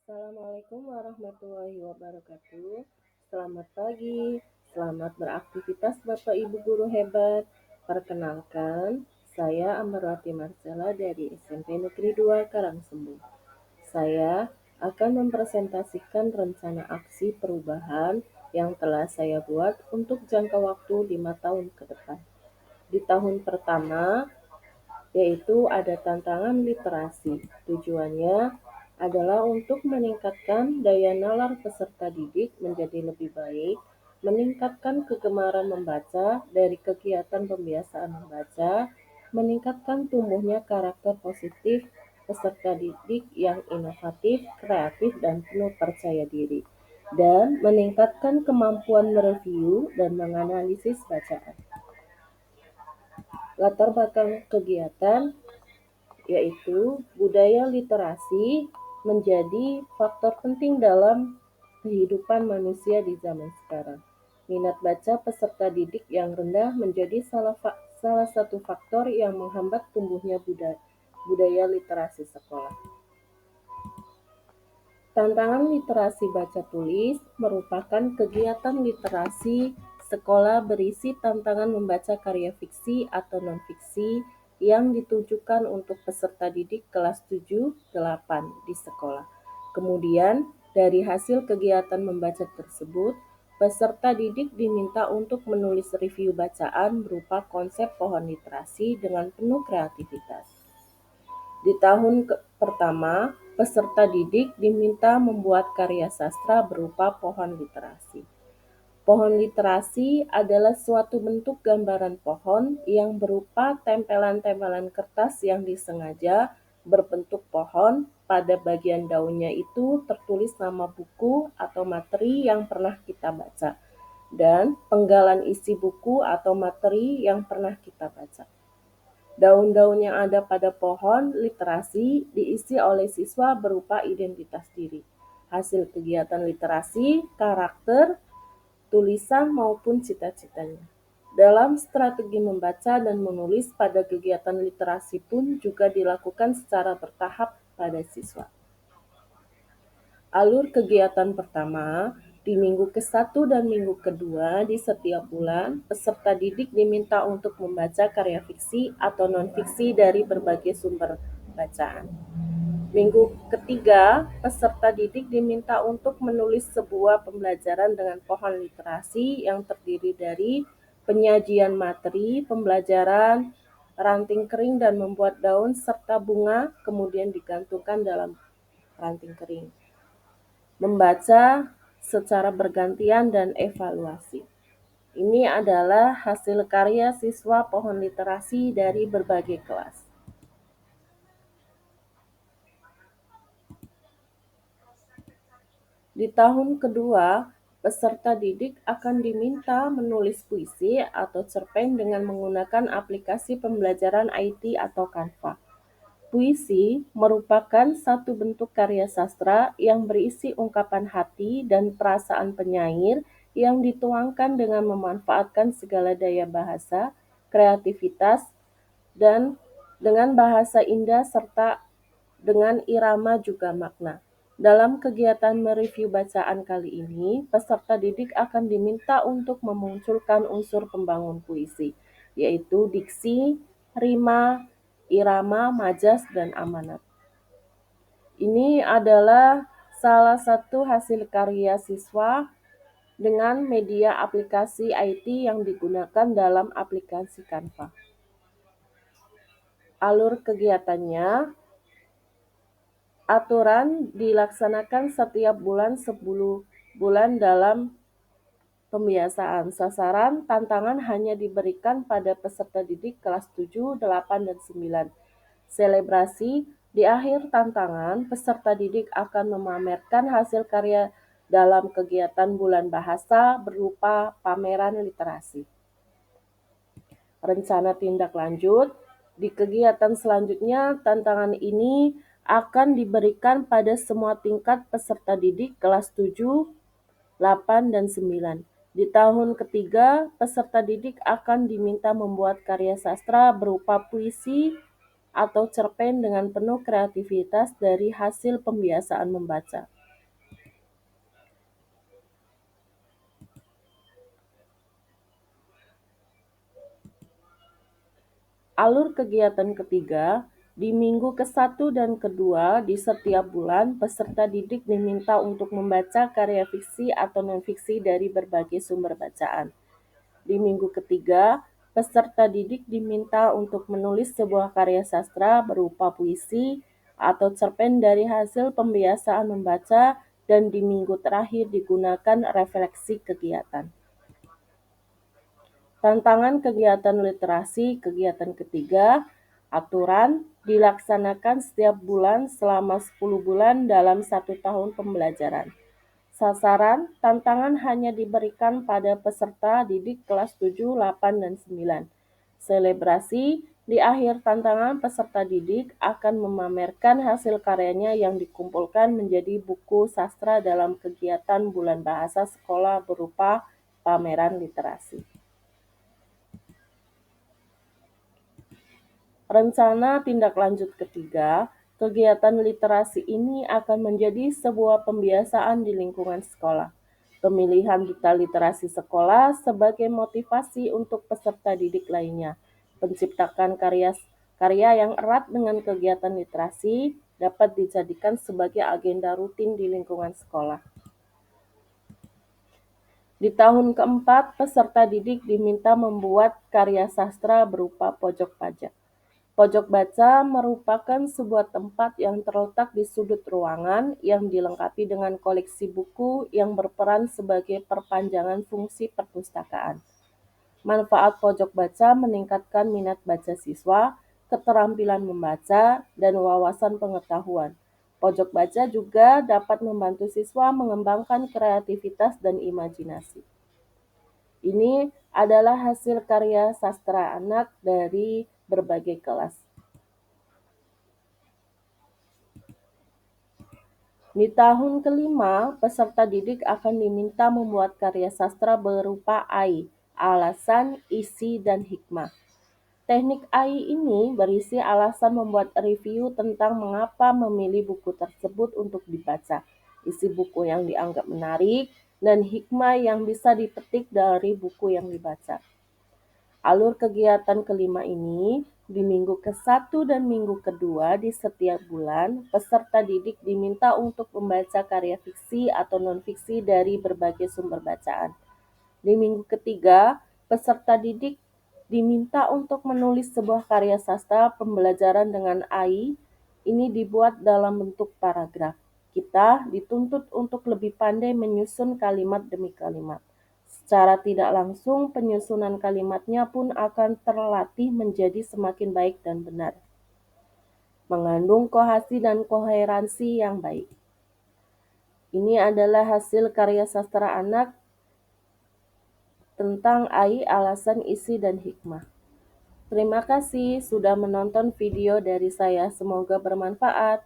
Assalamualaikum warahmatullahi wabarakatuh. Selamat pagi, selamat beraktivitas Bapak Ibu guru hebat. Perkenalkan, saya Ambarwati Marcella dari SMP Negeri 2 Karangsembu. Saya akan mempresentasikan rencana aksi perubahan yang telah saya buat untuk jangka waktu 5 tahun ke depan. Di tahun pertama, yaitu ada tantangan literasi. Tujuannya adalah untuk meningkatkan daya nalar peserta didik menjadi lebih baik, meningkatkan kegemaran membaca dari kegiatan pembiasaan membaca, meningkatkan tumbuhnya karakter positif peserta didik yang inovatif, kreatif, dan penuh percaya diri, dan meningkatkan kemampuan mereview dan menganalisis bacaan. Latar belakang kegiatan yaitu budaya literasi menjadi faktor penting dalam kehidupan manusia di zaman sekarang. Minat baca peserta didik yang rendah menjadi salah satu faktor yang menghambat tumbuhnya budaya literasi sekolah. Tantangan literasi baca tulis merupakan kegiatan literasi sekolah berisi tantangan membaca karya fiksi atau non-fiksi yang ditujukan untuk peserta didik kelas 7-8 di sekolah. Kemudian, dari hasil kegiatan membaca tersebut, peserta didik diminta untuk menulis review bacaan berupa konsep pohon literasi dengan penuh kreativitas. Di tahun pertama, peserta didik diminta membuat karya sastra berupa pohon literasi. Pohon literasi adalah suatu bentuk gambaran pohon yang berupa tempelan-tempelan kertas yang disengaja berbentuk pohon. Pada bagian daunnya itu tertulis nama buku atau materi yang pernah kita baca dan penggalan isi buku atau materi yang pernah kita baca. Daun-daun yang ada pada pohon literasi diisi oleh siswa berupa identitas diri, hasil kegiatan literasi, karakter, tulisan maupun cita-citanya. Dalam strategi membaca dan menulis pada kegiatan literasi pun juga dilakukan secara bertahap pada siswa. Alur kegiatan pertama, di minggu ke-1 dan minggu kedua di setiap bulan, peserta didik diminta untuk membaca karya fiksi atau non-fiksi dari berbagai sumber bacaan. Minggu ketiga, peserta didik diminta untuk menulis sebuah pembelajaran dengan pohon literasi yang terdiri dari penyajian materi, pembelajaran, ranting kering dan membuat daun serta bunga, kemudian digantungkan dalam ranting kering. Membaca secara bergantian dan evaluasi. Ini adalah hasil karya siswa pohon literasi dari berbagai kelas. Di tahun kedua, peserta didik akan diminta menulis puisi atau cerpen dengan menggunakan aplikasi pembelajaran IT atau Canva. Puisi merupakan satu bentuk karya sastra yang berisi ungkapan hati dan perasaan penyair yang dituangkan dengan memanfaatkan segala daya bahasa, kreativitas, dan dengan bahasa indah serta dengan irama juga makna. Dalam kegiatan mereview bacaan kali ini, peserta didik akan diminta untuk memunculkan unsur pembangun puisi, yaitu diksi, rima, irama, majas, dan amanat. Ini adalah salah satu hasil karya siswa dengan media aplikasi IT yang digunakan dalam aplikasi Canva. Alur kegiatannya, aturan dilaksanakan setiap bulan 10 bulan dalam pembiasaan. Sasaran tantangan hanya diberikan pada peserta didik kelas 7, 8, dan 9. Selebrasi di akhir tantangan, peserta didik akan memamerkan hasil karya dalam kegiatan bulan bahasa berupa pameran literasi. Rencana tindak lanjut, di kegiatan selanjutnya tantangan ini akan diberikan pada semua tingkat peserta didik kelas 7, 8, dan 9. Di tahun ketiga, peserta didik akan diminta membuat karya sastra berupa puisi atau cerpen dengan penuh kreativitas dari hasil pembiasaan membaca. Alur kegiatan ketiga, di minggu ke-1 dan ke-2 di setiap bulan, peserta didik diminta untuk membaca karya fiksi atau non-fiksi dari berbagai sumber bacaan. Di minggu ketiga, peserta didik diminta untuk menulis sebuah karya sastra berupa puisi atau cerpen dari hasil pembiasaan membaca, dan di minggu terakhir digunakan refleksi kegiatan. Tantangan kegiatan literasi kegiatan ketiga, aturan dilaksanakan setiap bulan selama 10 bulan dalam 1 tahun pembelajaran. Sasaran, tantangan hanya diberikan pada peserta didik kelas 7, 8, dan 9. Selebrasi, di akhir tantangan peserta didik akan memamerkan hasil karyanya yang dikumpulkan menjadi buku sastra dalam kegiatan bulan bahasa sekolah berupa pameran literasi. Rencana tindak lanjut ketiga, kegiatan literasi ini akan menjadi sebuah pembiasaan di lingkungan sekolah. Pemilihan duta literasi sekolah sebagai motivasi untuk peserta didik lainnya. Penciptakan karya yang erat dengan kegiatan literasi dapat dijadikan sebagai agenda rutin di lingkungan sekolah. Di tahun keempat, peserta didik diminta membuat karya sastra berupa pojok baca. Pojok baca merupakan sebuah tempat yang terletak di sudut ruangan yang dilengkapi dengan koleksi buku yang berperan sebagai perpanjangan fungsi perpustakaan. Manfaat pojok baca meningkatkan minat baca siswa, keterampilan membaca, dan wawasan pengetahuan. Pojok baca juga dapat membantu siswa mengembangkan kreativitas dan imajinasi. Ini adalah hasil karya sastra anak dari berbagai kelas. Di tahun kelima, peserta didik akan diminta membuat karya sastra berupa AI, alasan, isi, dan hikmah. Teknik AI ini berisi alasan membuat review tentang mengapa memilih buku tersebut untuk dibaca, isi buku yang dianggap menarik, dan hikmah yang bisa dipetik dari buku yang dibaca. Alur kegiatan kelima ini, di minggu ke-1 dan minggu ke-2 di setiap bulan, peserta didik diminta untuk membaca karya fiksi atau non-fiksi dari berbagai sumber bacaan. Di minggu ketiga, peserta didik diminta untuk menulis sebuah karya sastra pembelajaran dengan AI. Ini dibuat dalam bentuk paragraf. Kita dituntut untuk lebih pandai menyusun kalimat demi kalimat. Secara tidak langsung, penyusunan kalimatnya pun akan terlatih menjadi semakin baik dan benar, mengandung kohesi dan koherensi yang baik. Ini adalah hasil karya sastra anak tentang AI, alasan, isi, dan hikmah. Terima kasih sudah menonton video dari saya, semoga bermanfaat.